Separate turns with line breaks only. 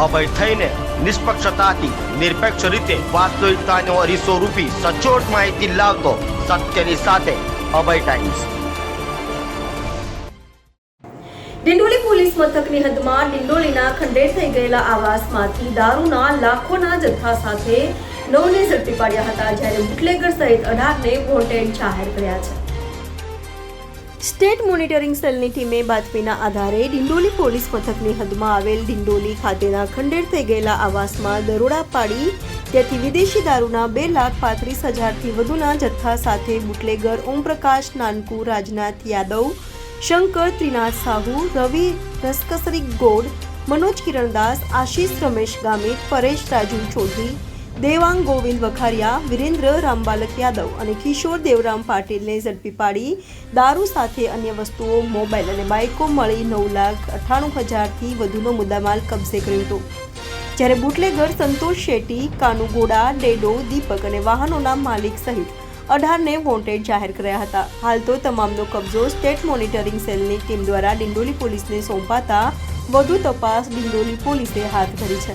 અભય થઈને નિષ્પક્ષતાથી નિરપેક્ષ રીતે વાસ્તવિકતાનો અરીસો રૂપી સચોટ માહિતી લાવતો સત્યની સાથે અભય ટાઈમ્સ।
ડિંડોલી પોલીસ મથકની હદમાં ડિંડોલીના ખંડેર થઈ ગયેલા આવાસમાંથી દારૂના લાખોના જથ્થા સાથે 9ને ઝડપી પાડ્યા હતા, જ્યારે બુટલેગર સહિત 18ને વોન્ટેડ જાહેર કર્યા છે। સ્ટેટ મોનિટરિંગ સેલની ટીમે બાતમીના આધારે ડિંડોલી પોલીસ મથકની હદમાં આવેલ ડિંડોલી ખાતેના ખંડેર થઈ ગયેલા આવાસમાં દરોડા પાડી ત્યાંથી વિદેશી દારૂના 2,35,000થી વધુના જથ્થા સાથે બુટલેગર ઓમપ્રકાશ નાનકુ, રાજનાથ યાદવ, શંકર ત્રિનાથ સાહુ, રવિ રસકસરી ગોડ, મનોજ કિરણદાસ, આશીષ રમેશ ગામિત, પરેશ રાજુ ચૌધરી, દેવાંગ ગોવિંદ વખારિયા, વિરેન્દ્ર રામબાલક યાદવ અને કિશોર દેવરામ પાટીલને ઝડપી પાડી દારૂ સાથે અન્ય વસ્તુઓ, મોબાઈલ અને બાઇકો મળી 9,98,000થી વધુનો મુદ્દામાલ કબજે કર્યો હતો, જ્યારે બુટલેગર સંતોષ શેટ્ટી, કાનુ ગોડા, ડેડો, દીપક અને વાહનોના માલિક સહિત 18ને વોન્ટેડ જાહેર કર્યા હતા। હાલ તો તમામનો કબજો સ્ટેટ મોનિટરિંગ સેલની ટીમ દ્વારા ડિંડોલી પોલીસને સોંપાતા વધુ તપાસ ડિંડોલી પોલીસે હાથ ધરી છે।